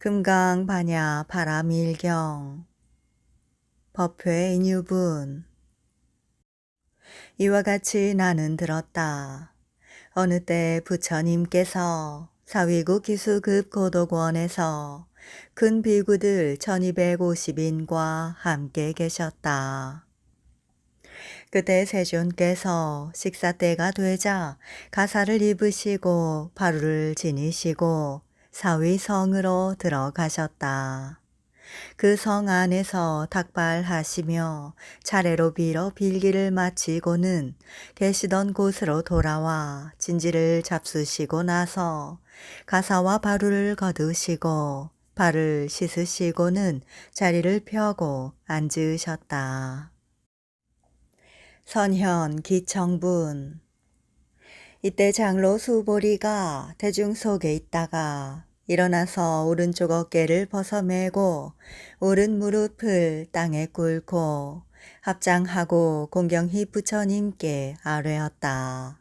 금강반야 바라밀경 법회인유분. 이와 같이 나는 들었다. 어느 때 부처님께서 사위국 기수급 고독원에서 큰 비구들 1250인과 함께 계셨다. 그때 세존께서 식사 때가 되자 가사를 입으시고 바루를 지니시고 사위성으로 들어가셨다. 그 성 안에서 닭발하시며 차례로 빌어 빌기를 마치고는 계시던 곳으로 돌아와 진지를 잡수시고 나서 가사와 바루를 거두시고 발을 씻으시고는 자리를 펴고 앉으셨다. 선현 기청분. 이때 장로 수보리가 대중 속에 있다가 일어나서 오른쪽 어깨를 벗어매고 오른 무릎을 땅에 꿇고 합장하고 공경히 부처님께 아뢰었다.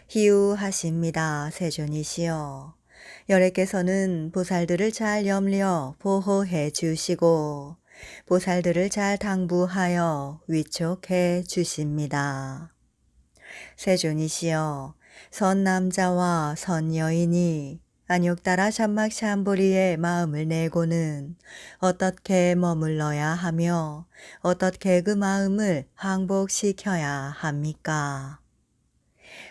희우하십니다. 세존이시여. 열애께서는 보살들을 잘 염려 보호해 주시고 보살들을 잘 당부하여 위촉해 주십니다. 세존이시여, 선남자와 선여인이 안욕따라 샴막샴부리의 마음을 내고는 어떻게 머물러야 하며 어떻게 그 마음을 항복시켜야 합니까?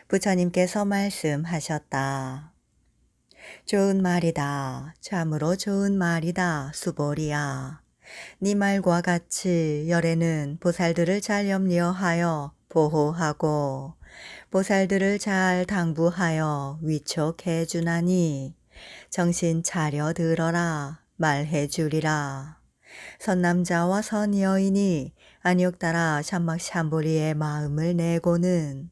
부처님께서 말씀하셨다. 좋은 말이다. 참으로 좋은 말이다. 수보리야. 네 말과 같이 열애는 보살들을 잘 염려하여 보호하고 보살들을 잘 당부하여 위촉해 주나니 정신 차려 들어라 말해 주리라. 선남자와 선여인이 안욕따라 샴막샴부리의 마음을 내고는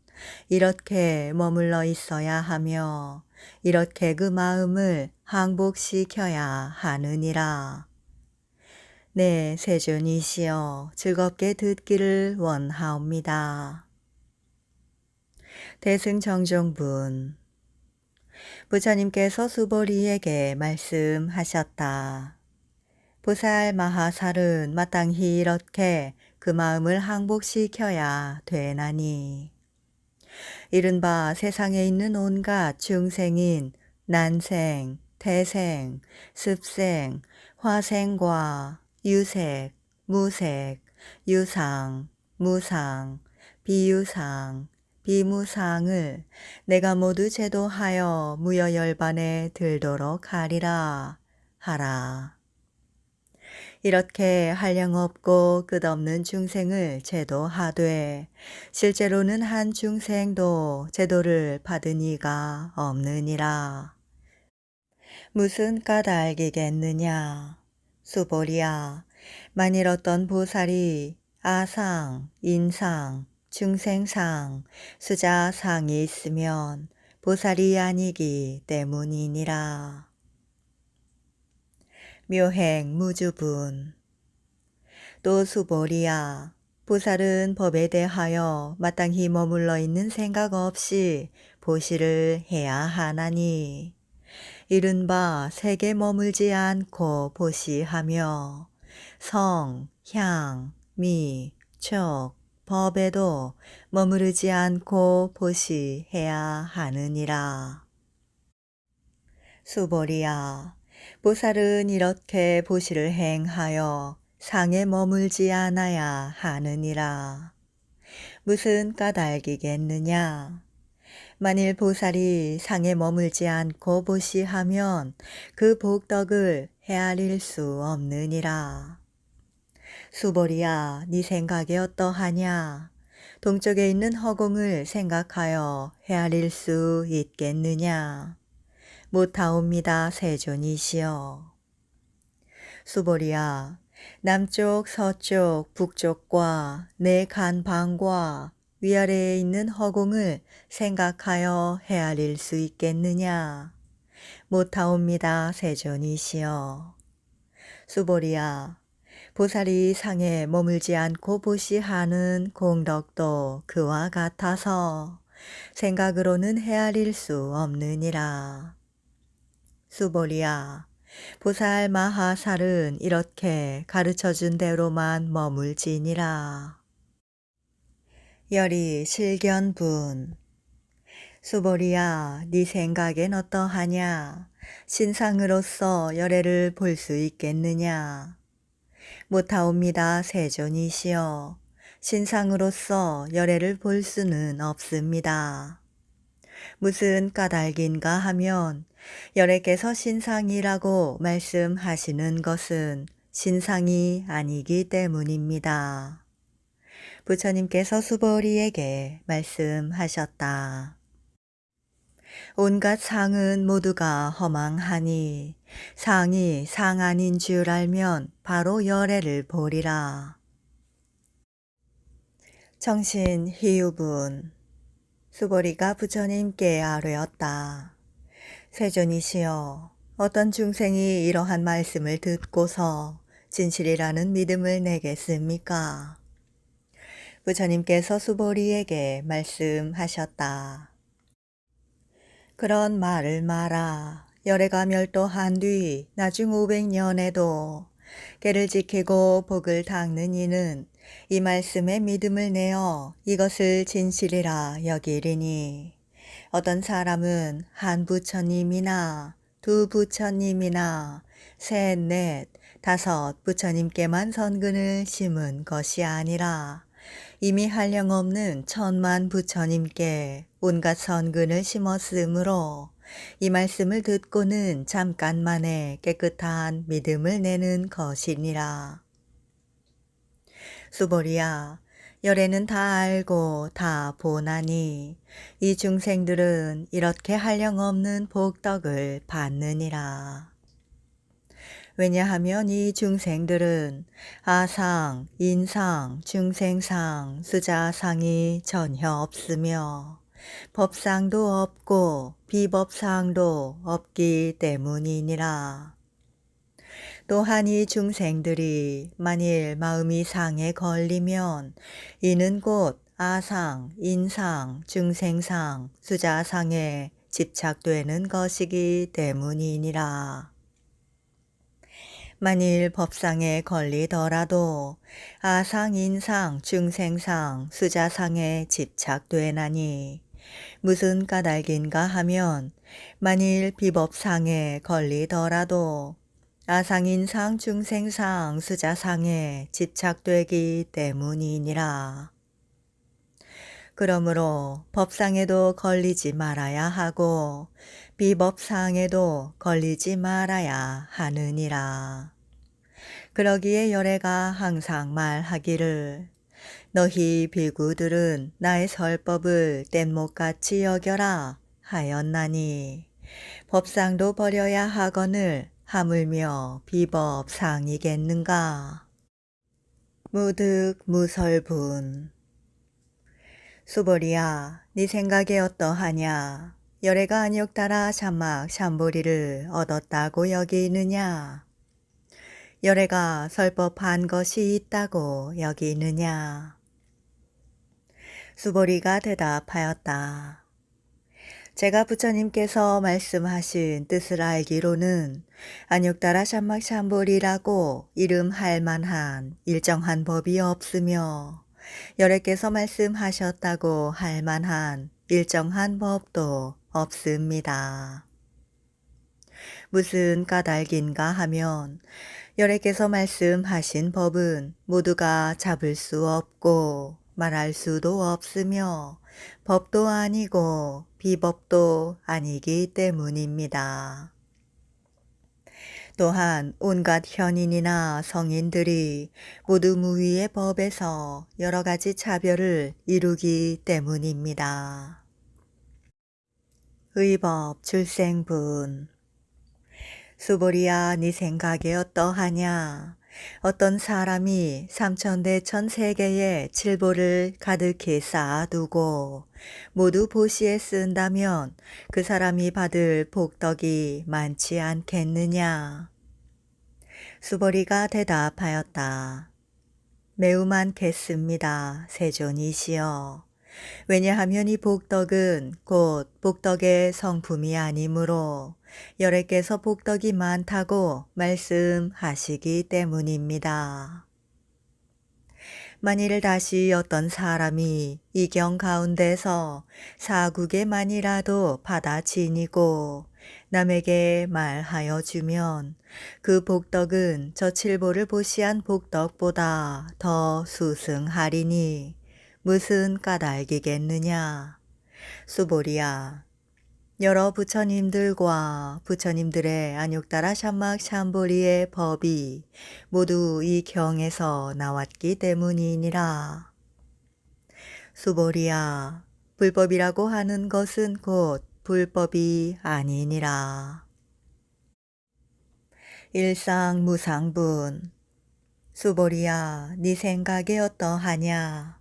이렇게 머물러 있어야 하며 이렇게 그 마음을 항복시켜야 하느니라. 네, 세존이시여 즐겁게 듣기를 원하옵니다. 대승정종분. 부처님께서 수보리에게 말씀하셨다. 보살 마하살은 마땅히 이렇게 그 마음을 항복시켜야 되나니 이른바 세상에 있는 온갖 중생인 난생, 태생, 습생, 화생과 유색, 무색, 유상, 무상, 비유상, 비무상을 내가 모두 제도하여 무여열반에 들도록 하리라 하라. 이렇게 한량없고 끝없는 중생을 제도하되 실제로는 한 중생도 제도를 받은 이가 없느니라. 무슨 까닭이겠느냐. 수보리야, 만일 어떤 보살이 아상, 인상, 중생상, 수자상이 있으면 보살이 아니기 때문이니라. 묘행 무주분. 또 수보리야, 보살은 법에 대하여 마땅히 머물러 있는 생각 없이 보시를 해야 하나니 이른바 색에 머물지 않고 보시하며 성, 향, 미, 촉, 법에도 머무르지 않고 보시해야 하느니라. 수보리야, 보살은 이렇게 보시를 행하여 상에 머물지 않아야 하느니라. 무슨 까닭이겠느냐. 만일 보살이 상에 머물지 않고 보시하면 그 복덕을 헤아릴 수 없느니라. 수보리야, 네 생각이 어떠하냐? 동쪽에 있는 허공을 생각하여 헤아릴 수 있겠느냐? 못하옵니다. 세존이시여. 수보리야, 남쪽, 서쪽, 북쪽과 내 간방과 위아래에 있는 허공을 생각하여 헤아릴 수 있겠느냐? 못하옵니다. 세존이시여. 수보리야, 보살이 상에 머물지 않고 보시하는 공덕도 그와 같아서 생각으로는 헤아릴 수 없느니라. 수보리야, 보살 마하살은 이렇게 가르쳐준 대로만 머물지니라. 열이 실견분. 수보리야, 네 생각엔 어떠하냐? 신상으로서 열애를 볼 수 있겠느냐? 못하옵니다, 세존이시여. 신상으로서 열애를 볼 수는 없습니다. 무슨 까닭인가 하면 열애께서 신상이라고 말씀하시는 것은 신상이 아니기 때문입니다. 부처님께서 수보리에게 말씀하셨다. 온갖 상은 모두가 허망하니 상이 상 아닌 줄 알면 바로 열애를 보리라. 정신 희유분. 수보리가 부처님께 아뢰었다. 세존이시여, 어떤 중생이 이러한 말씀을 듣고서 진실이라는 믿음을 내겠습니까? 부처님께서 수보리에게 말씀하셨다. 그런 말을 마라. 열애가 멸도한 뒤 나중 500년에도 계를 지키고 복을 닦는 이는 이 말씀에 믿음을 내어 이것을 진실이라 여기리니 어떤 사람은 한 부처님이나 두 부처님이나 셋, 넷, 다섯 부처님께만 선근을 심은 것이 아니라 이미 한량없는 천만 부처님께 온갖 선근을 심었으므로 이 말씀을 듣고는 잠깐만에 깨끗한 믿음을 내는 것이니라. 수보리야, 열애는 다 알고 다 보나니 이 중생들은 이렇게 한량없는 복덕을 받느니라. 왜냐하면 이 중생들은 아상, 인상, 중생상, 수자상이 전혀 없으며 법상도 없고 비법상도 없기 때문이니라. 또한 이 중생들이 만일 마음이 상에 걸리면 이는 곧 아상, 인상, 중생상, 수자상에 집착되는 것이기 때문이니라. 만일 법상에 걸리더라도 아상, 인상, 중생상, 수자상에 집착되나니 무슨 까닭인가 하면 만일 비법상에 걸리더라도 아상, 인상, 중생상, 수자상에 집착되기 때문이니라. 그러므로 법상에도 걸리지 말아야 하고 비법상에도 걸리지 말아야 하느니라. 그러기에 열애가 항상 말하기를 너희 비구들은 나의 설법을 뗏목같이 여겨라 하였나니 법상도 버려야 하거늘 하물며 비법상이겠는가. 무득 무설분. 수보리야, 네 생각이 어떠하냐? 열애가 안욕따라 참막 참보리를 얻었다고 여기느냐? 열애가 설법한 것이 있다고 여기느냐? 수보리가 대답하였다. 제가 부처님께서 말씀하신 뜻을 알기로는 안욕따라 참막 참보리라고 이름할 만한 일정한 법이 없으며 열애께서 말씀하셨다고 할 만한 일정한 법도 없습니다. 무슨 까닭인가 하면 열애께서 말씀하신 법은 모두가 잡을 수 없고 말할 수도 없으며 법도 아니고 비법도 아니기 때문입니다. 또한 온갖 현인이나 성인들이 모두 무위의 법에서 여러 가지 차별을 이루기 때문입니다. 의법 출생분. 수보리야, 네 생각이 어떠하냐? 어떤 사람이 삼천대천 세계에 칠보를 가득히 쌓아두고 모두 보시에 쓴다면 그 사람이 받을 복덕이 많지 않겠느냐? 수보리가 대답하였다. 매우 많겠습니다, 세존이시여. 왜냐하면 이 복덕은 곧 복덕의 성품이 아니므로 여래께서 복덕이 많다고 말씀하시기 때문입니다. 만일 다시 어떤 사람이 이 경 가운데서 사국에만이라도 받아 지니고 남에게 말하여 주면 그 복덕은 저 칠보를 보시한 복덕보다 더 수승하리니 무슨 까닭이겠느냐. 수보리야, 여러 부처님들과 부처님들의 안욕따라 샴막 샴보리의 법이 모두 이 경에서 나왔기 때문이니라. 수보리야, 불법이라고 하는 것은 곧 불법이 아니니라. 일상무상분. 수보리야, 네 생각이 어떠하냐?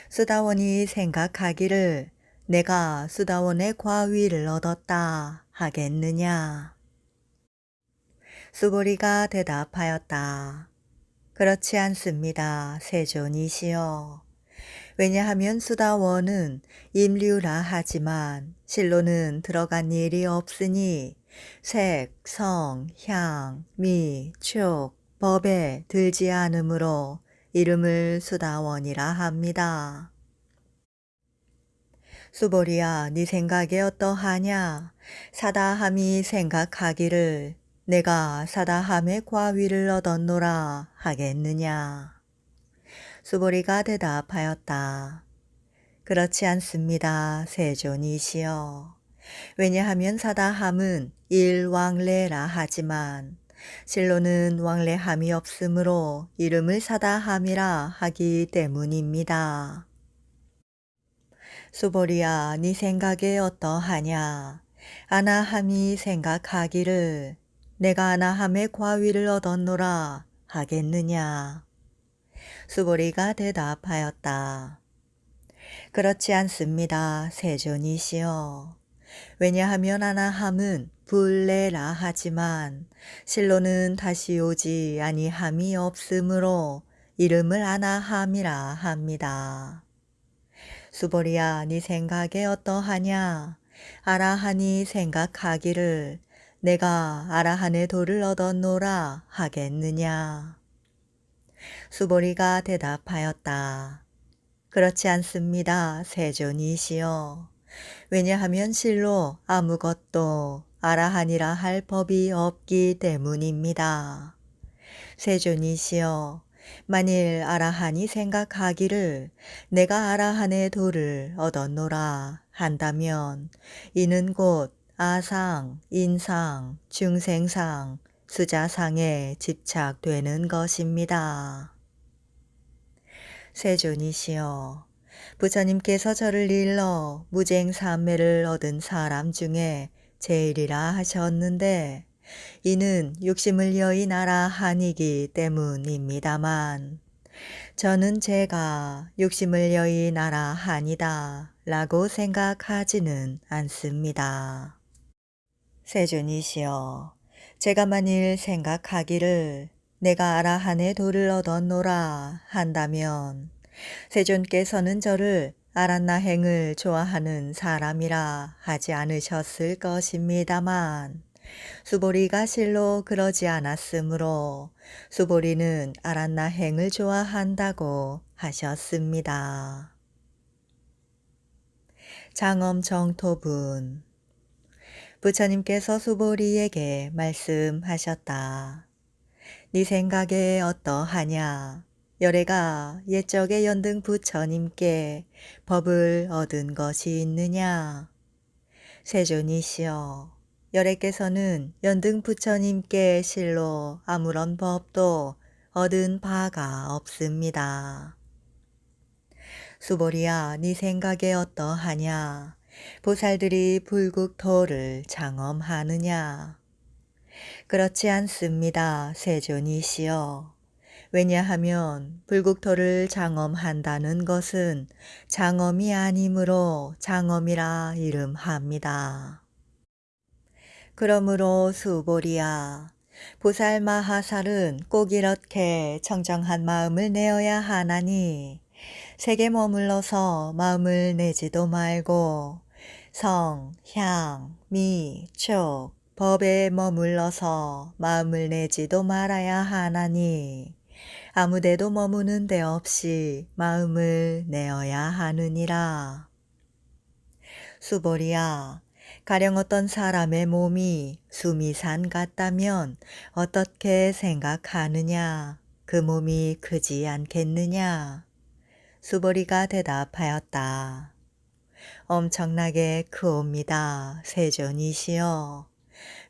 수다원이 생각하기를 내가 수다원의 과위를 얻었다 하겠느냐? 수보리가 대답하였다. 그렇지 않습니다. 세존이시여. 왜냐하면 수다원은 임류라 하지만 실로는 들어간 일이 없으니 색, 성, 향, 미, 촉, 법에 들지 않으므로 이름을 수다원이라 합니다. 수보리야, 네 생각이 어떠하냐? 사다함이 생각하기를 내가 사다함의 과위를 얻었노라 하겠느냐? 수보리가 대답하였다. 그렇지 않습니다. 세존이시여. 왜냐하면 사다함은 일왕래라 하지만 실로는 왕래함이 없으므로 이름을 사다함이라 하기 때문입니다. 수보리야, 네 생각에 어떠하냐? 아나함이 생각하기를 내가 아나함의 과위를 얻었노라 하겠느냐? 수보리가 대답하였다. 그렇지 않습니다. 세존이시여. 왜냐하면 아나함은 불례라 하지만 실로는 다시 오지 아니함이 없으므로 이름을 아나함이라 합니다. 수보리야, 네 생각에 어떠하냐? 아라한이 생각하기를 내가 아라한의 도를 얻었노라 하겠느냐? 수보리가 대답하였다. 그렇지 않습니다. 세존이시여. 왜냐하면 실로 아무것도 아라한이라 할 법이 없기 때문입니다. 세존이시여, 만일 아라한이 생각하기를 내가 아라한의 도를 얻었노라 한다면 이는 곧 아상, 인상, 중생상, 수자상에 집착되는 것입니다. 세존이시여, 부처님께서 저를 일러 무쟁삼매를 얻은 사람 중에 제일이라 하셨는데 이는 욕심을 여인 아라한이기 때문입니다만 저는 제가 욕심을 여인 아라한이다 라고 생각하지는 않습니다. 세존이시여, 제가 만일 생각하기를 내가 아라한의 도를 얻었노라 한다면 세존께서는 저를 아란나행을 좋아하는 사람이라 하지 않으셨을 것입니다만 수보리가 실로 그러지 않았으므로 수보리는 아란나행을 좋아한다고 하셨습니다. 장엄정토분. 부처님께서 수보리에게 말씀하셨다. 네 생각에 어떠하냐? 여래가 옛적의 연등 부처님께 법을 얻은 것이 있느냐? 세존이시여, 여래께서는 연등 부처님께 실로 아무런 법도 얻은 바가 없습니다. 수보리야, 네 생각에 어떠하냐? 보살들이 불국토를 장엄하느냐? 그렇지 않습니다. 세존이시여. 왜냐하면 불국토를 장엄한다는 것은 장엄이 아니므로 장엄이라 이름합니다. 그러므로 수보리야, 보살 마하살은 꼭 이렇게 청정한 마음을 내어야 하나니 색에 머물러서 마음을 내지도 말고 성, 향, 미, 촉, 법에 머물러서 마음을 내지도 말아야 하나니 아무데도 머무는 데 없이 마음을 내어야 하느니라. 수보리야, 가령 어떤 사람의 몸이 수미산 같다면 어떻게 생각하느냐? 그 몸이 크지 않겠느냐? 수보리가 대답하였다. 엄청나게 크옵니다. 세존이시여.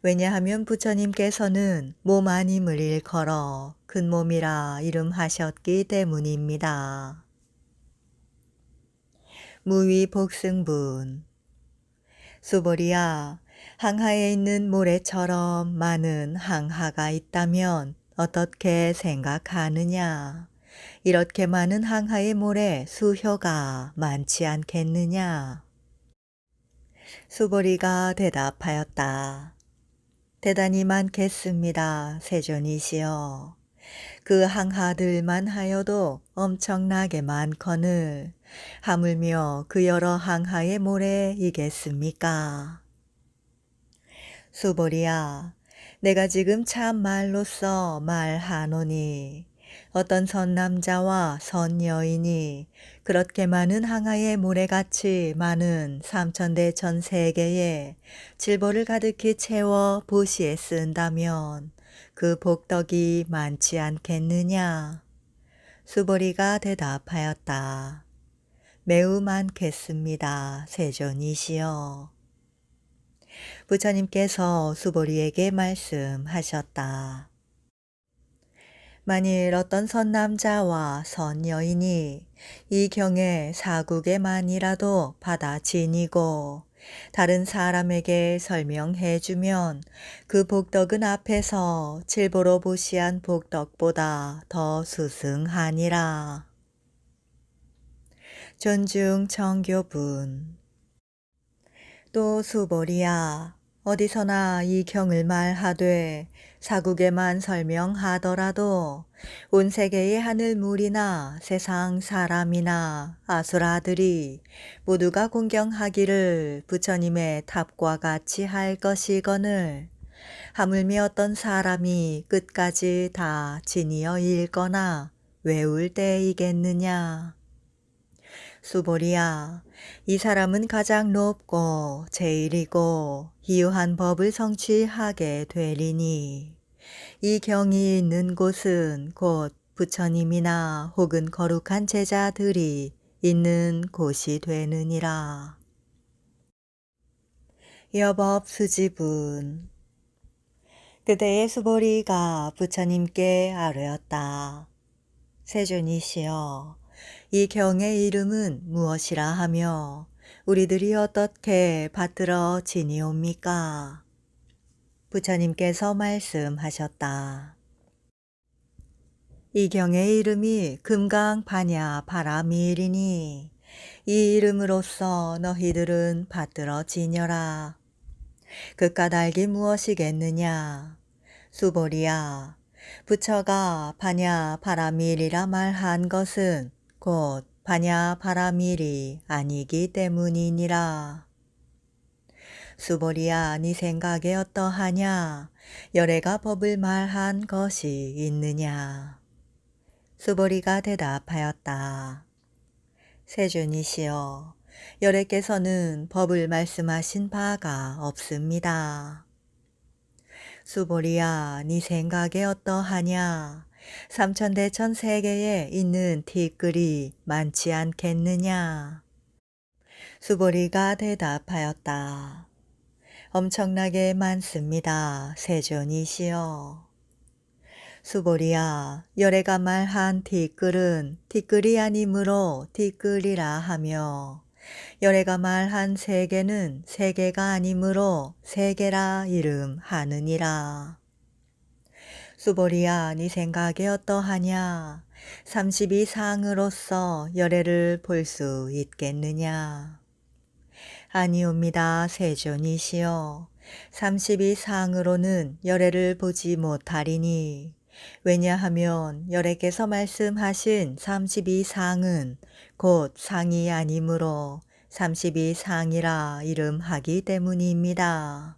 왜냐하면 부처님께서는 몸 아님을 일컬어 큰 몸이라 이름하셨기 때문입니다. 무위 복승분. 수보리야, 항하에 있는 모래처럼 많은 항하가 있다면 어떻게 생각하느냐? 이렇게 많은 항하의 모래 수효가 많지 않겠느냐? 수보리가 대답하였다. 대단히 많겠습니다. 세존이시여. 그 항하들만 하여도 엄청나게 많거늘 하물며 그 여러 항하의 모래이겠습니까? 수보리야, 내가 지금 참말로써 말하노니 어떤 선남자와 선여인이 그렇게 많은 항하의 모래같이 많은 삼천대천 세계에 질보를 가득히 채워 보시에 쓴다면 그 복덕이 많지 않겠느냐? 수보리가 대답하였다. 매우 많겠습니다. 세존이시여. 부처님께서 수보리에게 말씀하셨다. 만일 어떤 선남자와 선여인이 이 경에 사국에만이라도 받아 지니고 다른 사람에게 설명해주면 그 복덕은 앞에서 질보로 보시한 복덕보다 더 수승하니라. 존중 정교분. 또 수보리야, 어디서나 이 경을 말하되 사국에만 설명하더라도 온 세계의 하늘물이나 세상 사람이나 아수라들이 모두가 공경하기를 부처님의 탑과 같이 할 것이거늘 하물며 어떤 사람이 끝까지 다 지니어 읽거나 외울 때이겠느냐? 수보리야, 이 사람은 가장 높고 제일이고 희유한 법을 성취하게 되리니 이 경이 있는 곳은 곧 부처님이나 혹은 거룩한 제자들이 있는 곳이 되느니라. 여법 수지분. 그때의 수보리가 부처님께 아뢰었다. 세존이시여, 이 경의 이름은 무엇이라 하며 우리들이 어떻게 받들어 지니옵니까? 부처님께서 말씀하셨다. 이 경의 이름이 금강파냐 바라미일이니 이 이름으로써 너희들은 받들어 지녀라. 그 까닭이 무엇이겠느냐? 수보리야, 부처가 파냐 바라밀이라 말한 것은 곧 파냐 바라밀이 아니기 때문이니라. 수보리야, 네 생각에 어떠하냐? 열애가 법을 말한 것이 있느냐? 수보리가 대답하였다. 세존이시여, 열애께서는 법을 말씀하신 바가 없습니다. 수보리야, 네 생각에 어떠하냐? 삼천대천 세계에 있는 티끌이 많지 않겠느냐? 수보리가 대답하였다. 엄청나게 많습니다. 세존이시여. 수보리야, 열애가 말한 티끌은 티끌이 아니므로 티끌이라 하며 열애가 말한 세계는 세계가 아니므로 세계라 이름하느니라. 수보리야, 네 생각에 어떠하냐? 32상으로서 열애를 볼 수 있겠느냐? 아니옵니다. 세존이시여. 32상으로는 열애를 보지 못하리니 왜냐하면 열애께서 말씀하신 32상은 곧 상이 아니므로 32상이라 이름하기 때문입니다.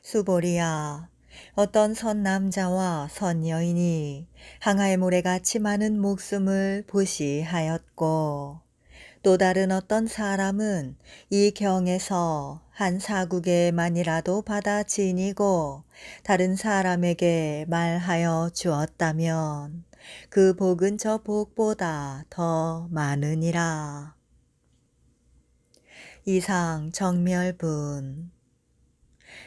수보리야, 어떤 선 남자와 선 여인이 항아의 모래같이 많은 목숨을 보시하였고 또 다른 어떤 사람은 이 경에서 한 사국에만이라도 받아 지니고 다른 사람에게 말하여 주었다면 그 복은 저 복보다 더 많으니라. 이상 정멸분.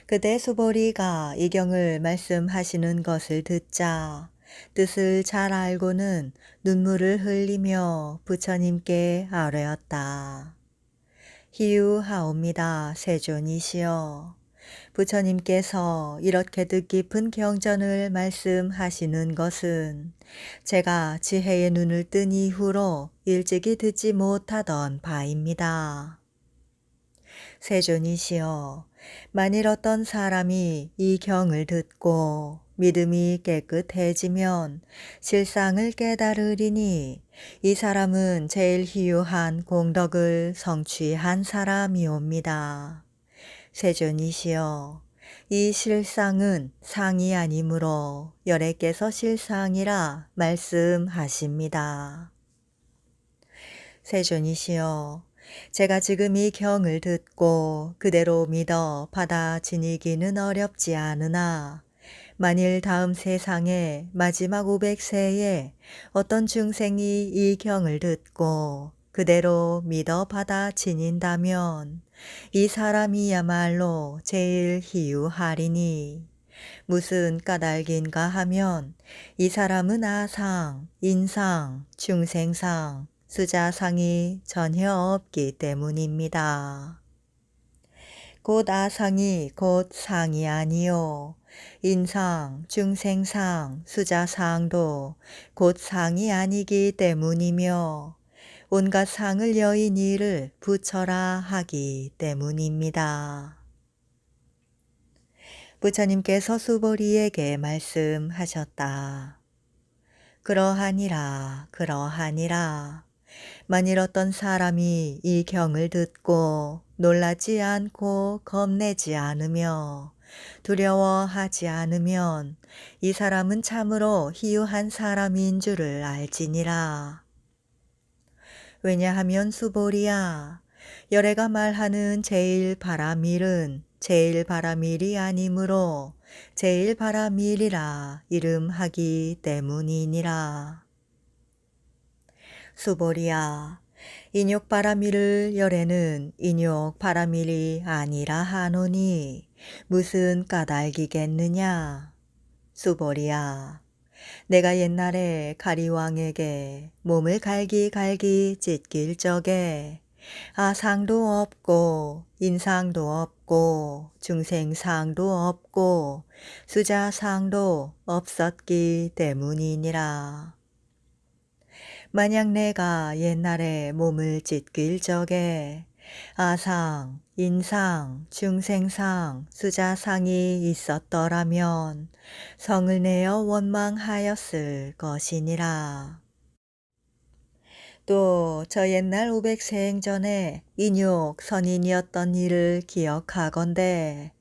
그때 수보리가 이 경을 말씀하시는 것을 듣자 뜻을 잘 알고는 눈물을 흘리며 부처님께 아뢰었다. 희유하옵니다. 세존이시여. 부처님께서 이렇게 뜻깊은 경전을 말씀하시는 것은 제가 지혜의 눈을 뜬 이후로 일찍이 듣지 못하던 바입니다. 세존이시여, 만일 어떤 사람이 이 경을 듣고 믿음이 깨끗해지면 실상을 깨달으리니 이 사람은 제일 희유한 공덕을 성취한 사람이옵니다. 세존이시여, 이 실상은 상이 아니므로 열애께서 실상이라 말씀하십니다. 세존이시여, 제가 지금 이 경을 듣고 그대로 믿어 받아 지니기는 어렵지 않으나 만일 다음 세상에 마지막 500세에 어떤 중생이 이 경을 듣고 그대로 믿어 받아 지닌다면 이 사람이야말로 제일 희유하리니 무슨 까닭인가 하면 이 사람은 아상, 인상, 중생상, 수자상이 전혀 없기 때문입니다. 곧 아상이 곧 상이 아니요 인상, 중생상, 수자상도 곧 상이 아니기 때문이며 온갖 상을 여인 이를 붙여라 하기 때문입니다. 부처님께서 수보리에게 말씀하셨다. 그러하니라, 그러하니라. 만일 어떤 사람이 이 경을 듣고 놀라지 않고 겁내지 않으며 두려워하지 않으면 이 사람은 참으로 희유한 사람인 줄을 알지니라. 왜냐하면 수보리야, 열애가 말하는 제일 바라밀은 제일 바라밀이 아니므로 제일 바라밀이라 이름하기 때문이니라. 수보리야, 인욕 바라밀을 열애는 인욕 바라밀이 아니라 하노니 무슨 까닭이겠느냐. 수보리야, 내가 옛날에 가리왕에게 몸을 갈기갈기 찢길 적에 아상도 없고 인상도 없고 중생상도 없고 수자상도 없었기 때문이니라. 만약 내가 옛날에 몸을 찢길 적에 아상, 인상, 중생상, 수자상이 있었더라면 성을 내어 원망하였을 것이니라. 또 저 옛날 500생 전에 인욕 선인이었던 일을 기억하건대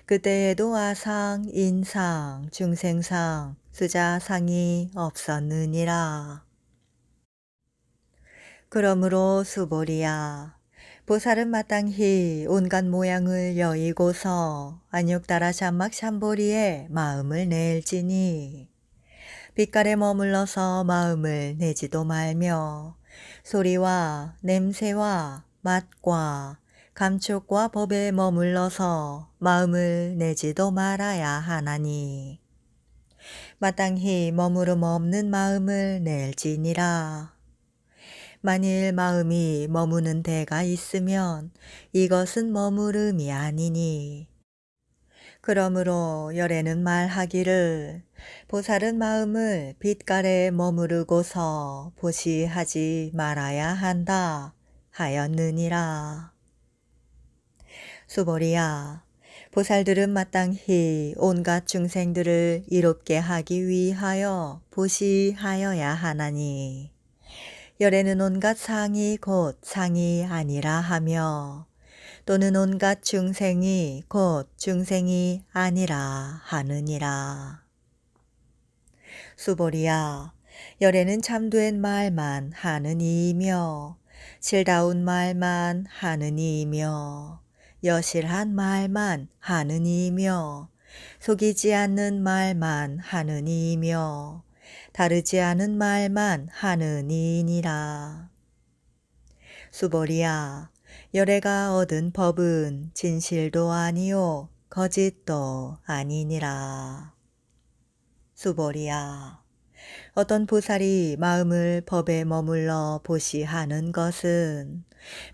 그때에도 아상, 인상, 중생상, 수자상이 없었느니라. 그러므로 수보리야, 보살은 마땅히 온갖 모양을 여의고서 안욕따라 잠막 참보리에 마음을 낼지니 빛깔에 머물러서 마음을 내지도 말며 소리와 냄새와 맛과 감촉과 법에 머물러서 마음을 내지도 말아야 하나니 마땅히 머무름 없는 마음을 낼지니라. 만일 마음이 머무는 데가 있으면 이것은 머무름이 아니니 그러므로 열애는 말하기를 보살은 마음을 빛깔에 머무르고서 보시하지 말아야 한다 하였느니라. 수보리야, 보살들은 마땅히 온갖 중생들을 이롭게 하기 위하여 보시하여야 하나니 열에는 온갖 상이 곧 상이 아니라 하며 또는 온갖 중생이 곧 중생이 아니라 하느니라. 수보리야, 열에는 참된 말만 하는 이이며 실다운 말만 하는 이이며 여실한 말만 하는 이이며 속이지 않는 말만 하는 이이며 다르지 않은 말만 하는 이니라. 수보리야, 열애가 얻은 법은 진실도 아니요 거짓도 아니니라. 수보리야, 어떤 보살이 마음을 법에 머물러 보시하는 것은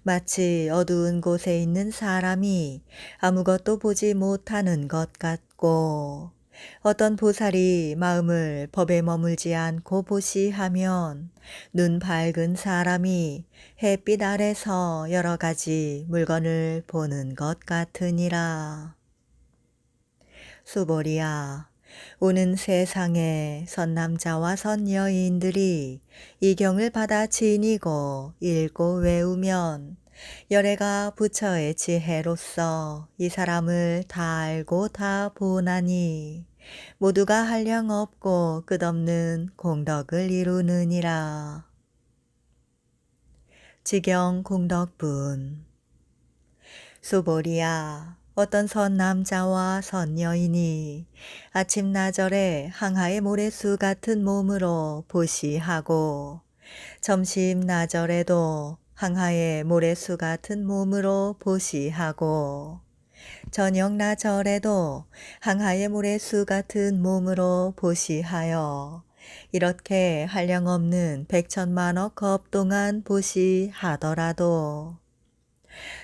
마치 어두운 곳에 있는 사람이 아무것도 보지 못하는 것 같고 어떤 보살이 마음을 법에 머물지 않고 보시하면 눈 밝은 사람이 햇빛 아래서 여러 가지 물건을 보는 것 같으니라. 수보리야, 오는 세상에 선남자와 선여인들이 이 경을 받아 지니고 읽고 외우면 열애가 부처의 지혜로서 이 사람을 다 알고 다 보나니 모두가 한량 없고 끝없는 공덕을 이루느니라. 지경 공덕분. 수보리야, 어떤 선남자와 선여인이 아침나절에 항하의 모래수 같은 몸으로 보시하고 점심나절에도 항하의 모래수 같은 몸으로 보시하고 저녁나절에도 항하의 모래수 같은 몸으로 보시하여 이렇게 한량없는 백천만억 겁 동안 보시하더라도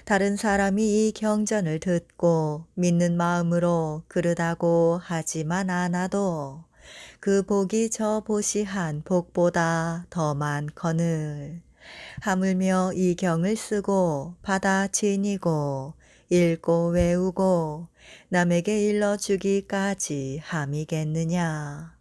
다른 사람이 이 경전을 듣고 믿는 마음으로 그르다고 하지만 않아도 그 복이 저 보시한 복보다 더 많거늘 하물며 이 경을 쓰고 받아 지니고 읽고 외우고 남에게 일러주기까지 함이겠느냐.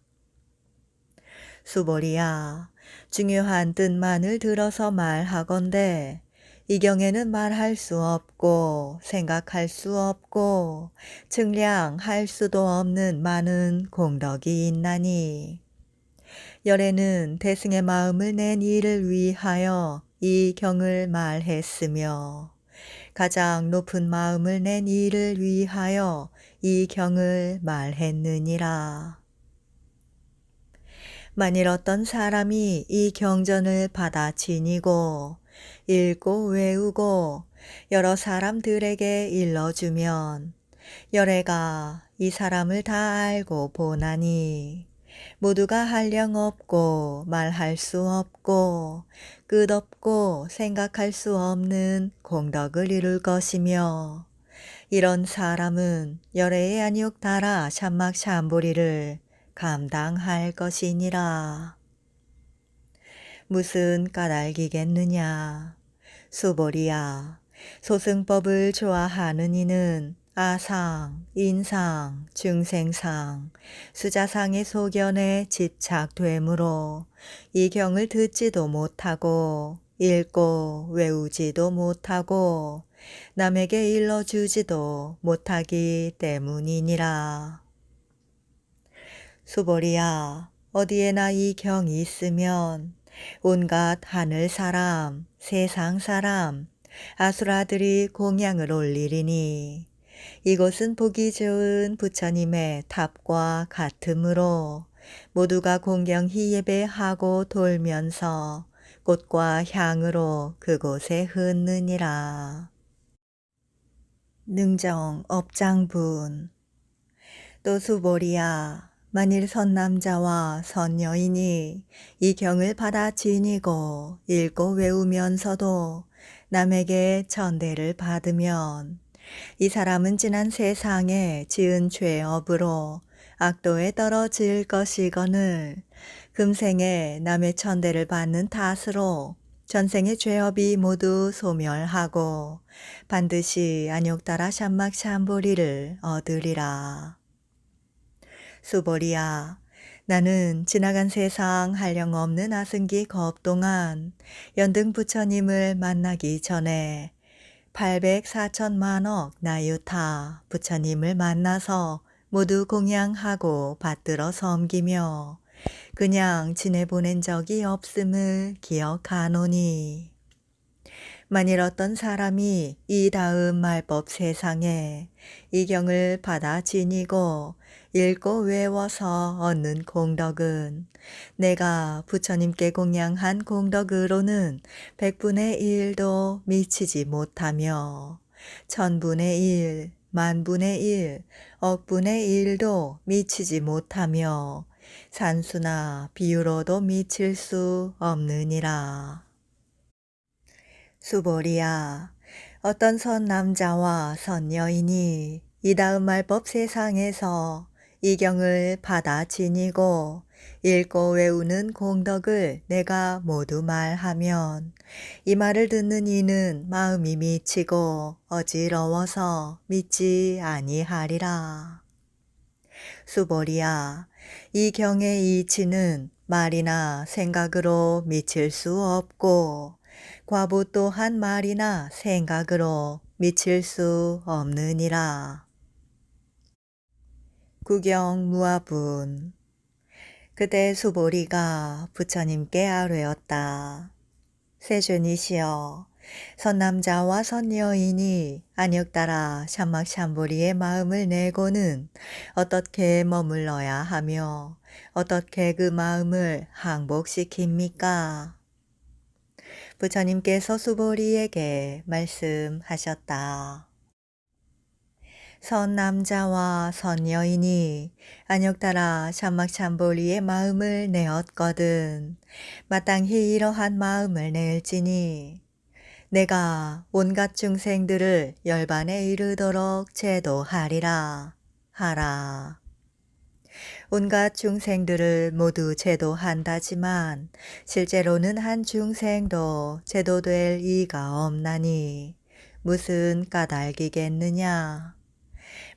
수보리야, 중요한 뜻만을 들어서 말하건대 이 경에는 말할 수 없고 생각할 수 없고 측량할 수도 없는 많은 공덕이 있나니 열에는 대승의 마음을 낸 이를 위하여 이 경을 말했으며 가장 높은 마음을 낸 이를 위하여 이 경을 말했느니라. 만일 어떤 사람이 이 경전을 받아 지니고 읽고 외우고 여러 사람들에게 일러주면 열애가 이 사람을 다 알고 보나니 모두가 한량 없고 말할 수 없고 끝없고 생각할 수 없는 공덕을 이룰 것이며 이런 사람은 열애의 안욕 달아 샴막 샴보리를 감당할 것이니라. 무슨 까닭이겠느냐. 수보리야, 소승법을 좋아하는 이는 아상, 인상, 중생상, 수자상의 소견에 집착되므로 이 경을 듣지도 못하고 읽고 외우지도 못하고 남에게 일러주지도 못하기 때문이니라. 수보리야, 어디에나 이 경이 있으면 온갖 하늘 사람, 세상 사람, 아수라들이 공양을 올리리니 이곳은 보기 좋은 부처님의 탑과 같으므로 모두가 공경히 예배하고 돌면서 꽃과 향으로 그곳에 흔느니라. 능정 업장분. 또 수보리야, 만일 선남자와 선여인이 이 경을 받아 지니고 읽고 외우면서도 남에게 천대를 받으면 이 사람은 지난 세상에 지은 죄업으로 악도에 떨어질 것이거늘 금생에 남의 천대를 받는 탓으로 전생의 죄업이 모두 소멸하고 반드시 안욕따라 샴막 샴보리를 얻으리라. 수보리야, 나는 지나간 세상 한량없는 아승기 겁 동안 연등 부처님을 만나기 전에 804천만억 나유타 부처님을 만나서 모두 공양하고 받들어 섬기며 그냥 지내보낸 적이 없음을 기억하노니, 만일 어떤 사람이 이 다음 말법 세상에 이 경을 받아 지니고 읽고 외워서 얻는 공덕은 내가 부처님께 공양한 공덕으로는 100분의 1도 미치지 못하며 1000분의 1, 만분의 1, 억분의 1도 미치지 못하며 산수나 비유로도 미칠 수 없느니라. 수보리야, 어떤 선 남자와 선 여인이 이 다음 말법 세상에서 이 경을 받아 지니고 읽고 외우는 공덕을 내가 모두 말하면 이 말을 듣는 이는 마음이 미치고 어지러워서 믿지 아니하리라. 수보리야, 이 경의 이치는 말이나 생각으로 미칠 수 없고 과부 또한 말이나 생각으로 미칠 수 없느니라. 구경무화분. 그때 수보리가 부처님께 아뢰었다. 세존이시여, 선남자와 선여인이 안욕따라 샴막샴보리의 마음을 내고는 어떻게 머물러야 하며 어떻게 그 마음을 항복시킵니까? 부처님께서 수보리에게 말씀하셨다. 선남자와 선여인이 안욕따라 샴막샴보리의 마음을 내었거든 마땅히 이러한 마음을 낼지니 내가 온갖 중생들을 열반에 이르도록 제도하리라 하라. 온갖 중생들을 모두 제도한다지만 실제로는 한 중생도 제도될 이가 없나니 무슨 까닭이겠느냐.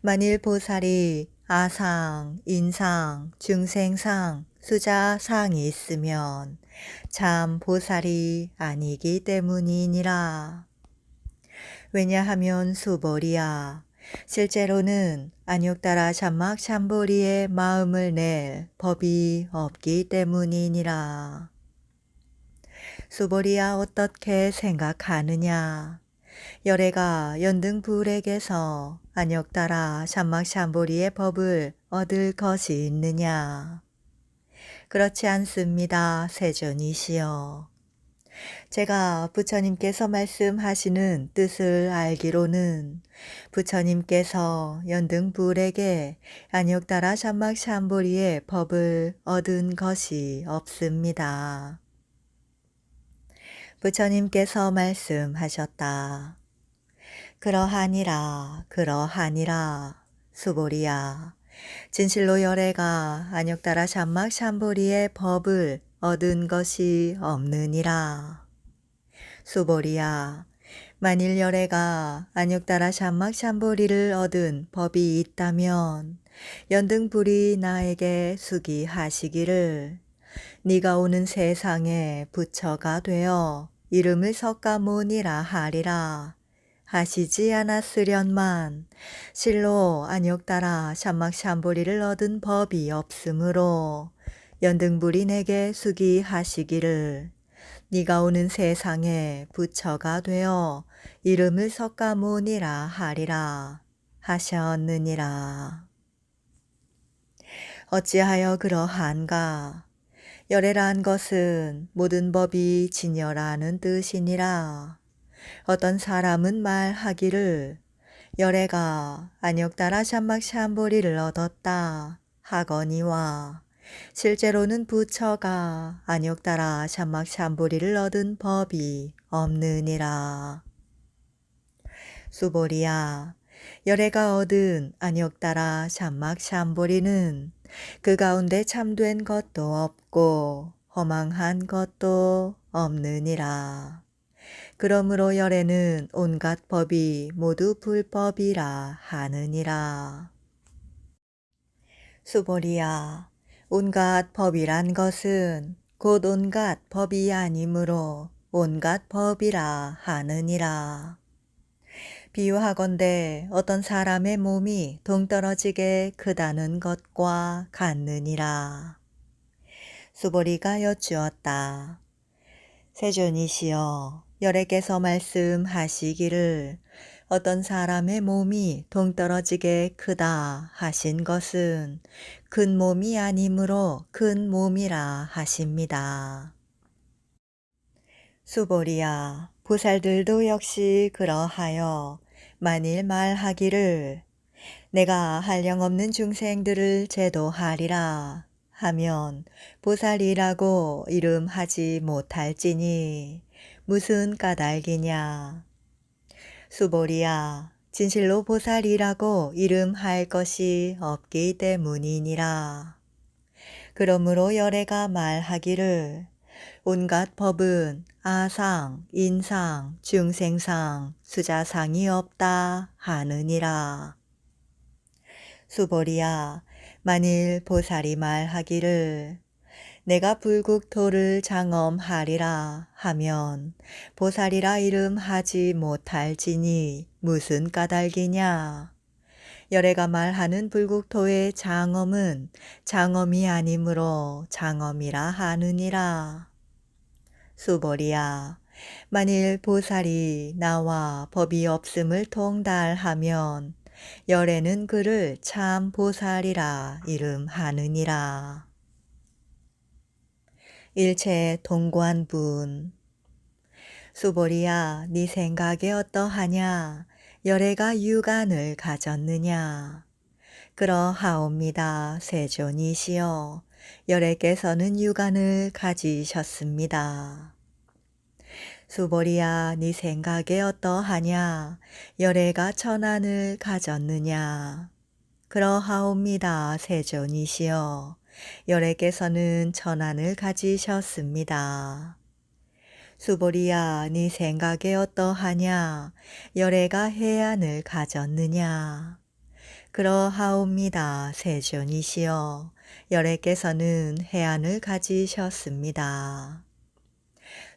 만일 보살이 아상, 인상, 중생상, 수자상이 있으면 참 보살이 아니기 때문이니라. 왜냐하면 수보리야, 실제로는 안욕따라 샴막샴보리의 마음을 낼 법이 없기 때문이니라. 수보리야, 어떻게 생각하느냐. 열애가 연등불에게서 안욕따라 샴막샴보리의 법을 얻을 것이 있느냐. 그렇지 않습니다, 세존이시여. 제가 부처님께서 말씀하시는 뜻을 알기로는 부처님께서 연등불에게 안욕따라 샴막샴보리의 법을 얻은 것이 없습니다. 부처님께서 말씀하셨다. 그러하니라, 그러하니라. 수보리야, 진실로 열애가 안욕따라 샴막샴보리의 법을 얻은 것이 없느니라. 수보리야, 만일 열애가 안욕따라 샴막샴보리를 얻은 법이 있다면 연등불이 나에게 수기하시기를 네가 오는 세상에 부처가 되어 이름을 석가모니라 하리라 하시지 않았으련만 실로 안욕따라 샴막샴보리를 얻은 법이 없으므로 연등불이 내게 수기하시기를 네가 오는 세상에 부처가 되어 이름을 석가모니라 하리라 하셨느니라. 어찌하여 그러한가? 열애란 것은 모든 법이 진열하는 뜻이니라. 어떤 사람은 말하기를 열애가 안욕따라 샴막샴보리를 얻었다 하거니와 실제로는 부처가 안욕따라 샴막샴보리를 얻은 법이 없느니라. 수보리야, 열애가 얻은 안욕따라 샴막샴보리는 그 가운데 참된 것도 없고 허망한 것도 없느니라. 그러므로 열에는 온갖 법이 모두 불법이라 하느니라. 수보리야, 온갖 법이란 것은 곧 온갖 법이 아니므로 온갖 법이라 하느니라. 비유하건대 어떤 사람의 몸이 동떨어지게 크다는 것과 같느니라. 수보리가 여쭈었다. 세존이시여, 열애께서 말씀하시기를 어떤 사람의 몸이 동떨어지게 크다 하신 것은 큰 몸이 아니므로 큰 몸이라 하십니다. 수보리야, 보살들도 역시 그러하여 만일 말하기를 내가 한량없는 중생들을 제도하리라 하면 보살이라고 이름하지 못할지니 무슨 까닭이냐. 수보리야, 진실로 보살이라고 이름할 것이 없기 때문이니라. 그러므로 열애가 말하기를 온갖 법은 아상, 인상, 중생상, 수자상이 없다 하느니라. 수보리야, 만일 보살이 말하기를 내가 불국토를 장엄하리라 하면 보살이라 이름하지 못할지니 무슨 까닭이냐. 열애가 말하는 불국토의 장엄은 장엄이 아니므로 장엄이라 하느니라. 수보리야, 만일 보살이 나와 법이 없음을 통달하면 열애는 그를 참 보살이라 이름하느니라. 일체 동관분. 수보리야, 네 생각에 어떠하냐. 열애가 유간을 가졌느냐. 그러하옵니다. 세존이시여, 열애께서는 유간을 가지셨습니다. 수보리야, 네 생각에 어떠하냐. 열애가 천안을 가졌느냐. 그러하옵니다. 세존이시여, 열애께서는 천안을 가지셨습니다. 수보리야, 네 생각에 어떠하냐. 열애가 해안을 가졌느냐. 그러하옵니다. 세존이시여, 열애께서는 해안을 가지셨습니다.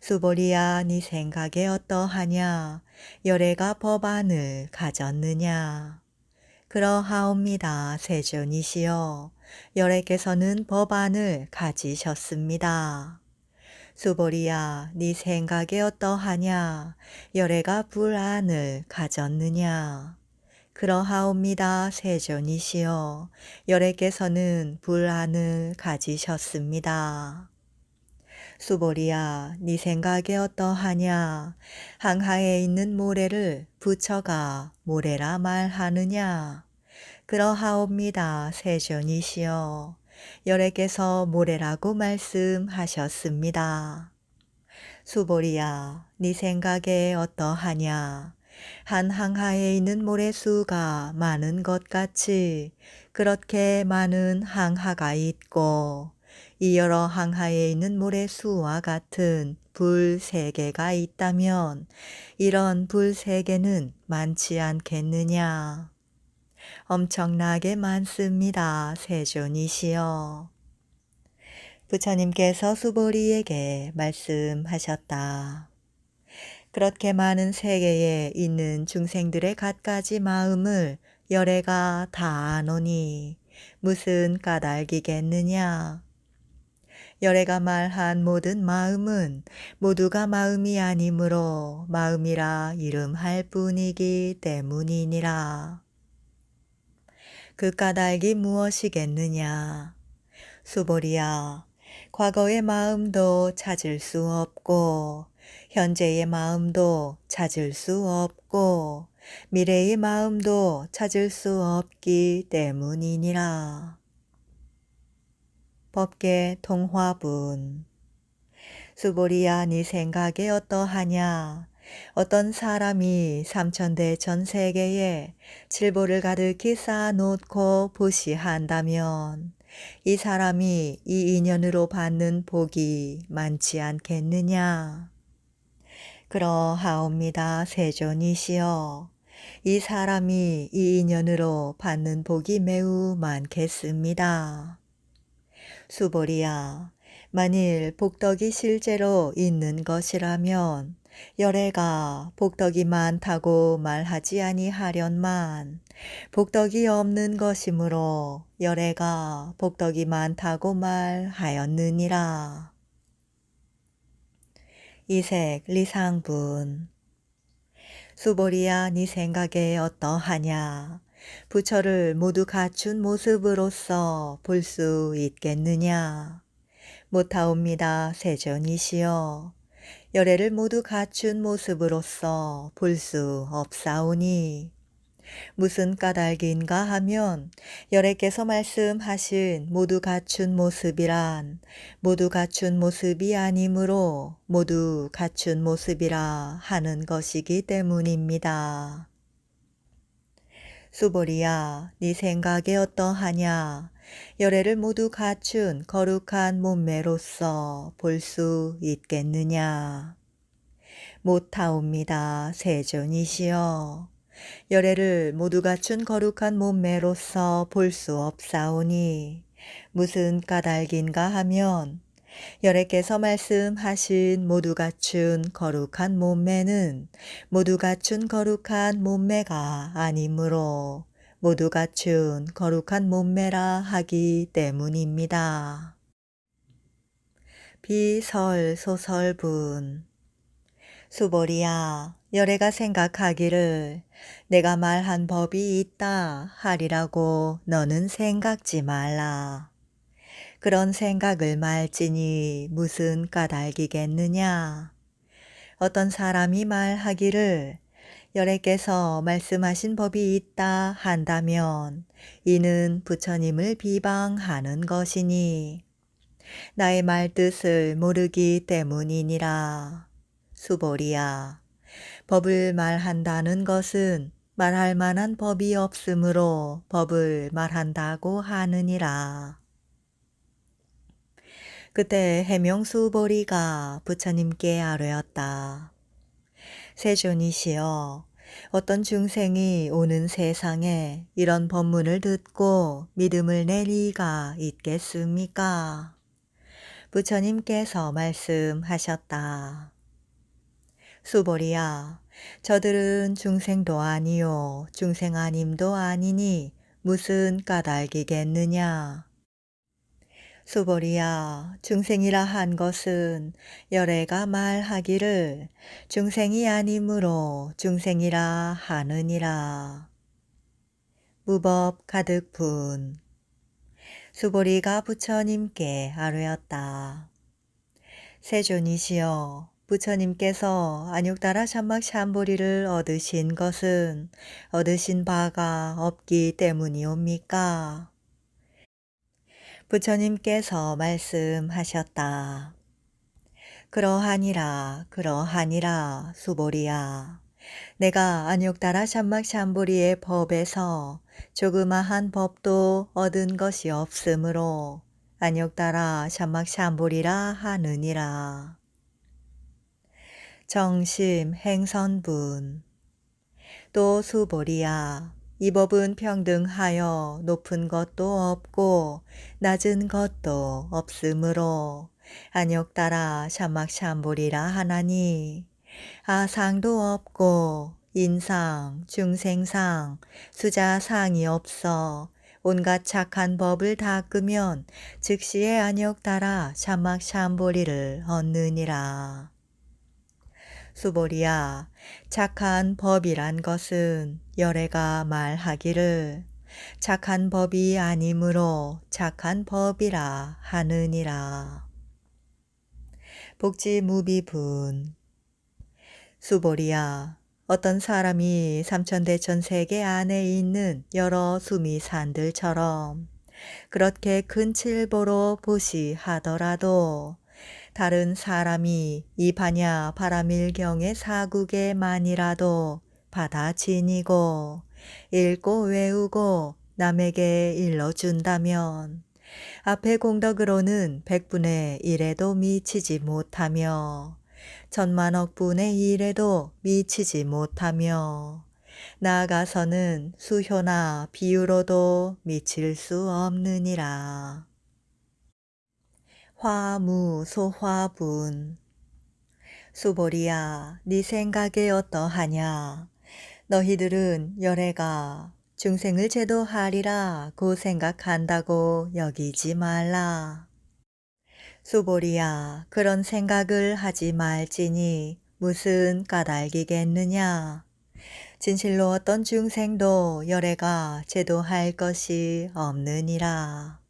수보리야, 네 생각에 어떠하냐. 열애가 법안을 가졌느냐. 그러하옵니다. 세존이시여, 열애께서는 법안을 가지셨습니다. 수보리야, 네 생각에 어떠하냐. 열애가 불안을 가졌느냐. 그러하옵니다. 세존이시여, 열애께서는 불안을 가지셨습니다. 수보리야, 네 생각에 어떠하냐. 항하에 있는 모래를 부처가 모래라 말하느냐. 그러하옵니다. 세존이시여, 열애께서 모래라고 말씀하셨습니다. 수보리야, 네 생각에 어떠하냐. 한 항하에 있는 모래수가 많은 것 같이 그렇게 많은 항하가 있고 이 여러 항하에 있는 모래수와 같은 불 세 개가 있다면 이런 불 세 개는 많지 않겠느냐. 엄청나게 많습니다. 세존이시여. 부처님께서 수보리에게 말씀하셨다. 그렇게 많은 세계에 있는 중생들의 갖가지 마음을 열애가 다 아노니 무슨 까닭이겠느냐. 열애가 말한 모든 마음은 모두가 마음이 아니므로 마음이라 이름할 뿐이기 때문이니라. 그 까닭이 무엇이겠느냐. 수보리야, 과거의 마음도 찾을 수 없고 현재의 마음도 찾을 수 없고 미래의 마음도 찾을 수 없기 때문이니라. 법계 통화분. 수보리야, 네 생각에 어떠하냐. 어떤 사람이 삼천대 전 세계에 칠보를 가득히 쌓아놓고 보시한다면 이 사람이 이 인연으로 받는 복이 많지 않겠느냐? 그러하옵니다. 세존이시여. 이 사람이 이 인연으로 받는 복이 매우 많겠습니다. 수보리야, 만일 복덕이 실제로 있는 것이라면 열애가 복덕이 많다고 말하지 아니하련만 복덕이 없는 것이므로 열애가 복덕이 많다고 말하였느니라. 이색 리상분. 수보리야, 네 생각에 어떠하냐? 부처를 모두 갖춘 모습으로서 볼 수 있겠느냐? 못하옵니다. 세존이시여. 열애를 모두 갖춘 모습으로서 볼 수 없사오니 무슨 까닭인가 하면 열애께서 말씀하신 모두 갖춘 모습이란 모두 갖춘 모습이 아니므로 모두 갖춘 모습이라 하는 것이기 때문입니다. 수보리야, 네 생각에 어떠하냐? 열애를 모두 갖춘 거룩한 몸매로서 볼 수 있겠느냐? 못하옵니다. 세존이시여. 열애를 모두 갖춘 거룩한 몸매로서 볼 수 없사오니 무슨 까닭인가 하면 열애께서 말씀하신 모두 갖춘 거룩한 몸매는 모두 갖춘 거룩한 몸매가 아니므로 모두 갖춘 거룩한 몸매라 하기 때문입니다. 비설소설분. 수보리야, 열애가 생각하기를 내가 말한 법이 있다 하리라고 너는 생각지 말라. 그런 생각을 말지니 무슨 까닭이겠느냐? 어떤 사람이 말하기를 열애께서 말씀하신 법이 있다 한다면 이는 부처님을 비방하는 것이니 나의 말뜻을 모르기 때문이니라. 수보리야, 법을 말한다는 것은 말할 만한 법이 없으므로 법을 말한다고 하느니라. 그때 해명수보리가 부처님께 아뢰었다. 세존이시여, 어떤 중생이 오는 세상에 이런 법문을 듣고 믿음을 낼 리가 있겠습니까? 부처님께서 말씀하셨다. 수보리야, 저들은 중생도 아니요 중생 아님도 아니니 무슨 까닭이겠느냐? 수보리야, 중생이라 한 것은 열애가 말하기를 중생이 아니므로 중생이라 하느니라. 무법 가득분. 수보리가 부처님께 아뢰었다. 세존이시여, 부처님께서 안육다라 삼막삼보리를 얻으신 것은 얻으신 바가 없기 때문이옵니까? 부처님께서 말씀하셨다. 그러하니라 그러하니라 수보리야. 내가 안육다라 삼막삼보리의 법에서 조그마한 법도 얻은 것이 없으므로 안육다라 삼막삼보리라 하느니라. 정심 행선분. 또 수보리야, 이 법은 평등하여 높은 것도 없고 낮은 것도 없으므로 안욕따라 삼막삼보리라 하나니 아상도 없고 인상, 중생상, 수자상이 없어 온갖 착한 법을 닦으면 즉시에 안욕따라 삼막삼보리를 얻느니라. 수보리야, 착한 법이란 것은 열애가 말하기를 착한 법이 아니므로 착한 법이라 하느니라. 복지무비분. 수보리야, 어떤 사람이 삼천대천 세계 안에 있는 여러 수미산들처럼 그렇게 큰 칠보로 보시하더라도 다른 사람이 이 반야 바라밀경의 사국에만이라도 받아 지니고 읽고 외우고 남에게 일러준다면 앞의 공덕으로는 100분의 1에도 미치지 못하며 천만억 분의 1에도 미치지 못하며 나아가서는 수효나 비유로도 미칠 수 없느니라. 화무소화분. 수보리야, 네 생각에 어떠하냐? 너희들은 열애가 중생을 제도하리라 고 생각한다고 여기지 말라. 수보리야, 그런 생각을 하지 말지니 무슨 까닭이겠느냐? 진실로 어떤 중생도 열애가 제도할 것이 없느니라.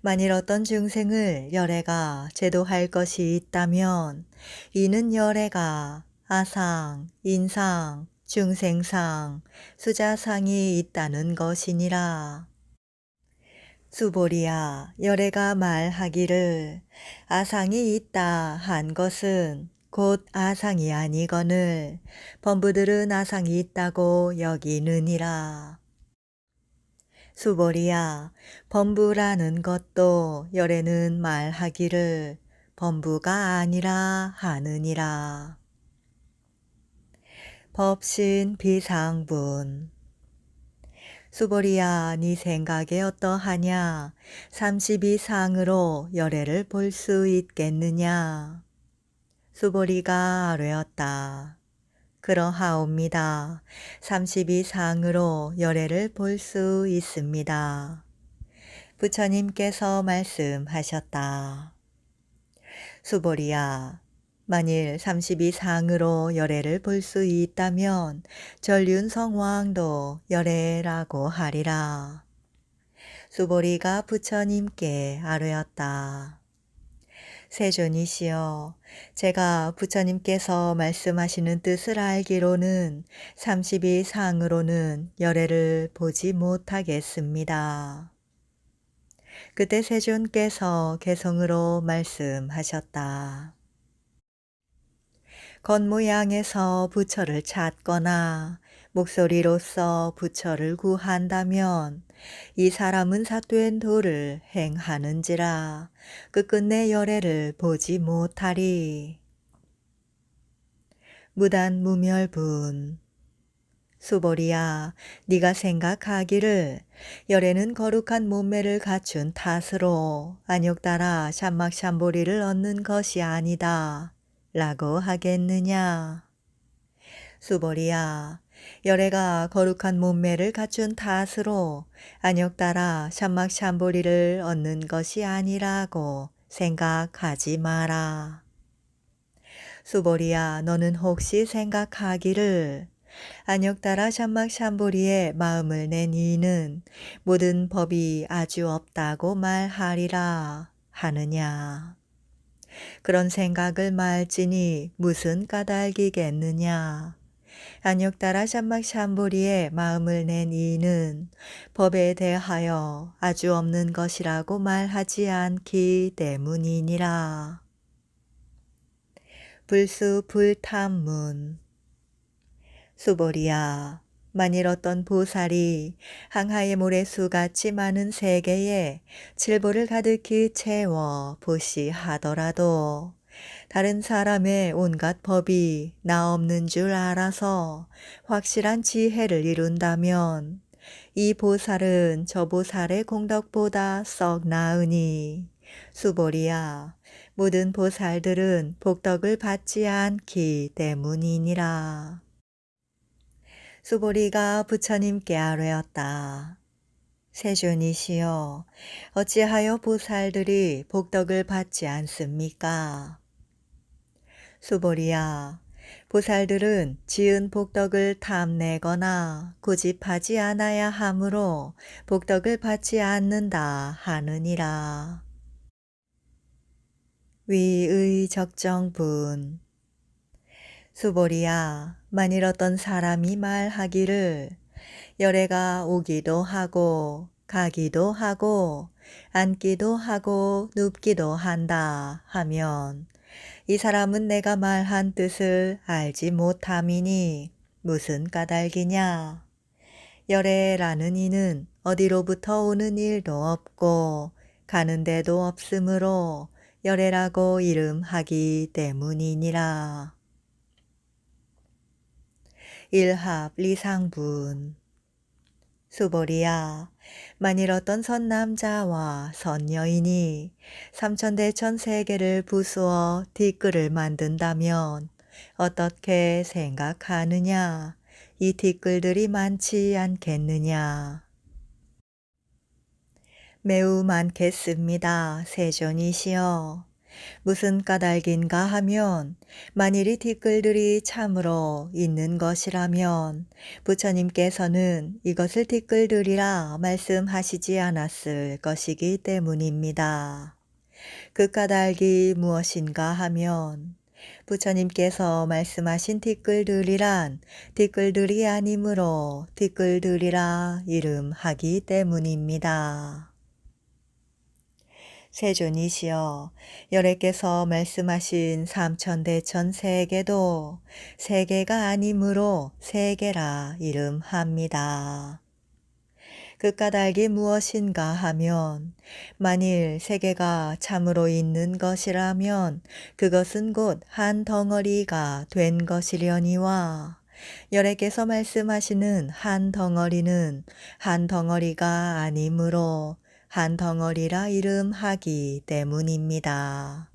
만일 어떤 중생을 열애가 제도할 것이 있다면 이는 열애가 아상, 인상, 중생상, 수자상이 있다는 것이니라. 수보리야, 열애가 말하기를 아상이 있다 한 것은 곧 아상이 아니거늘 범부들은 아상이 있다고 여기느니라. 수보리야, 범부라는 것도 열애는 말하기를 범부가 아니라 하느니라. 법신 비상분. 수보리야, 네 생각에 어떠하냐? 32상으로 열애를 볼 수 있겠느냐? 수보리가 아뢰었다. 그러하옵니다. 32상으로 열애를 볼 수 있습니다. 부처님께서 말씀하셨다. 수보리야, 만일 32상으로 열애를 볼 수 있다면 전륜성왕도 열애라고 하리라. 수보리가 부처님께 아뢰었다. 세존이시여, 제가 부처님께서 말씀하시는 뜻을 알기로는 32상으로는 열애를 보지 못하겠습니다. 그때 세존께서 개성으로 말씀하셨다. 겉모양에서 부처를 찾거나 목소리로서 부처를 구한다면 이 사람은 삿된 도를 행하는지라 끝끝내 열애를 보지 못하리. 무단무멸분. 수보리야, 네가 생각하기를 열애는 거룩한 몸매를 갖춘 탓으로 안욕따라 샴막샴보리를 얻는 것이 아니다 라고 하겠느냐? 수보리야, 열애가 거룩한 몸매를 갖춘 탓으로 안욕따라 샴막샴보리를 얻는 것이 아니라고 생각하지 마라. 수보리야, 너는 혹시 생각하기를 안욕따라 샴막샴보리에 마음을 낸 이는 모든 법이 아주 없다고 말하리라 하느냐? 그런 생각을 말지니 무슨 까닭이겠느냐? 안욕따라 샴막샴보리에 마음을 낸 이는 법에 대하여 아주 없는 것이라고 말하지 않기 때문이니라. 불수불탐문. 수보리야, 만일 어떤 보살이 항하의 모래수같이 많은 세계에 칠보를 가득히 채워 보시하더라도 다른 사람의 온갖 법이 나 없는 줄 알아서 확실한 지혜를 이룬다면 이 보살은 저 보살의 공덕보다 썩 나으니 수보리야, 모든 보살들은 복덕을 받지 않기 때문이니라. 수보리가 부처님께 아뢰었다. 세존이시여, 어찌하여 보살들이 복덕을 받지 않습니까? 수보리야, 보살들은 지은 복덕을 탐내거나 고집하지 않아야 하므로 복덕을 받지 않는다 하느니라. 위의 적정분. 수보리야, 만일 어떤 사람이 말하기를 열애가 오기도 하고 가기도 하고 앉기도 하고 눕기도 한다 하면 이 사람은 내가 말한 뜻을 알지 못함이니 무슨 까닭이냐? 열애라는 이는 어디로부터 오는 일도 없고 가는 데도 없으므로 열애라고 이름하기 때문이니라. 일합 리상분. 수보리야, 만일 어떤 선남자와 선여인이 삼천대천 세계를 부수어 뒷글을 만든다면 어떻게 생각하느냐? 이 뒷글들이 많지 않겠느냐? 매우 많겠습니다. 세존이시여. 무슨 까닭인가 하면 만일 이 뒷글들이 참으로 있는 것이라면 부처님께서는 이것을 뒷글들이라 말씀하시지 않았을 것이기 때문입니다. 그 까닭이 무엇인가 하면 부처님께서 말씀하신 뒷글들이란 뒷글들이 아니므로 뒷글들이라 이름하기 때문입니다. 세존이시여, 열애께서 말씀하신 삼천대천 세계도 세계가 아니므로 세계라 이름합니다. 그 까닭이 무엇인가 하면 만일 세계가 참으로 있는 것이라면 그것은 곧 한 덩어리가 된 것이려니와 열애께서 말씀하시는 한 덩어리는 한 덩어리가 아니므로 한 덩어리라 이름하기 때문입니다.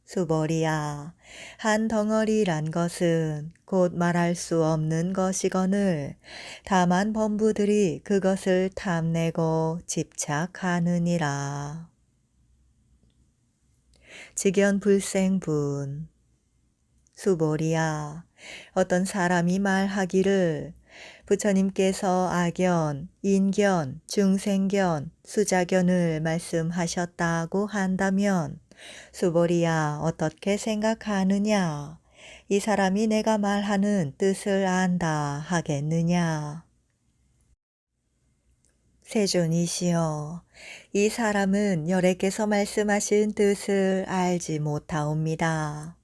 수보리야, 한 덩어리란 것은 곧 말할 수 없는 것이거늘 다만 범부들이 그것을 탐내고 집착하느니라. 직연불생분. 수보리야, 어떤 사람이 말하기를 부처님께서 악연, 인견, 중생견, 수자견을 말씀하셨다고 한다면 수보리야 어떻게 생각하느냐? 이 사람이 내가 말하는 뜻을 안다 하겠느냐? 세존이시여, 이 사람은 열애께서 말씀하신 뜻을 알지 못하옵니다.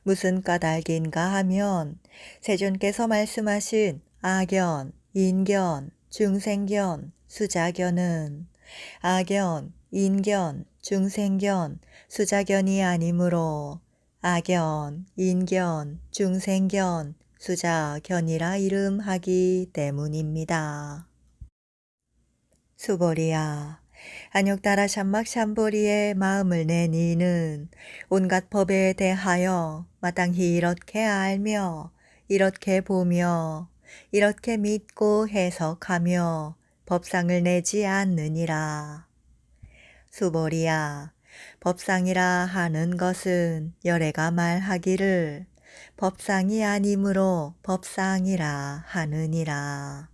무슨 까닭인가 하면 세존께서 말씀하신 악연, 인견, 중생견, 수자견은 악연, 인견, 중생견, 수자견이 아니므로 악연, 인견, 중생견, 수자견이라 이름하기 때문입니다. 수보리야, 안욕따라 샴막샴보리의 마음을 낸 이는 온갖 법에 대하여 마땅히 이렇게 알며 이렇게 보며 이렇게 믿고 해석하며 법상을 내지 않느니라. 수보리야, 법상이라 하는 것은 열애가 말하기를 법상이 아니므로 법상이라 하느니라.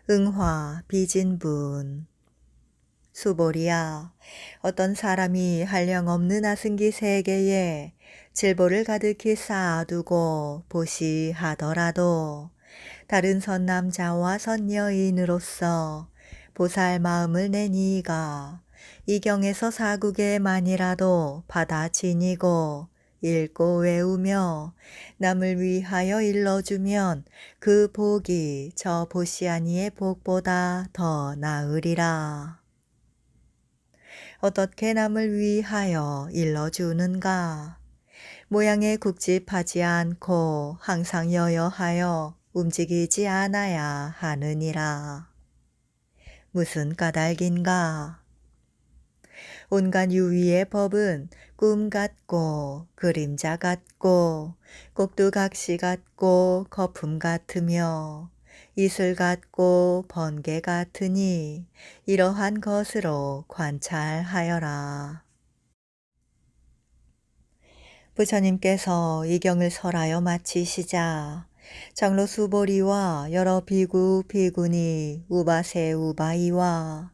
응화 비진분. 수보리야, 어떤 사람이 한량없는 아승기 세계에 질보를 가득히 쌓아두고 보시하더라도 다른 선남자와 선여인으로서 보살 마음을 낸 이가 이 경에서 사국에만이라도 받아 지니고 읽고 외우며 남을 위하여 일러주면 그 복이 저 보시아니의 복보다 더 나으리라. 어떻게 남을 위하여 일러주는가? 모양에 국집하지 않고 항상 여여하여 움직이지 않아야 하느니라. 무슨 까닭인가? 온갖 유위의 법은 꿈 같고 그림자 같고 꼭두각시 같고 거품 같으며 이슬 같고 번개 같으니 이러한 것으로 관찰하여라. 부처님께서 이 경을 설하여 마치시자 장로 수보리와 여러 비구 비구니 우바세 우바이와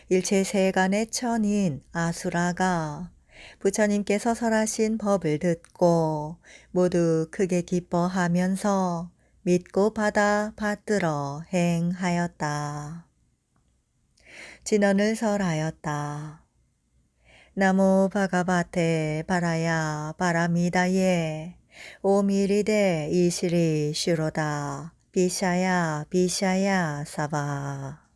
일체 세간의 천인 아수라가 부처님께서 설하신 법을 듣고 모두 크게 기뻐하면서 믿고 받들어 행하였다. 진언을 설하였다. 나모 바가바테 바라야 바라미다예 오미리데 이시리 슈로다 비샤야 비샤야 사바.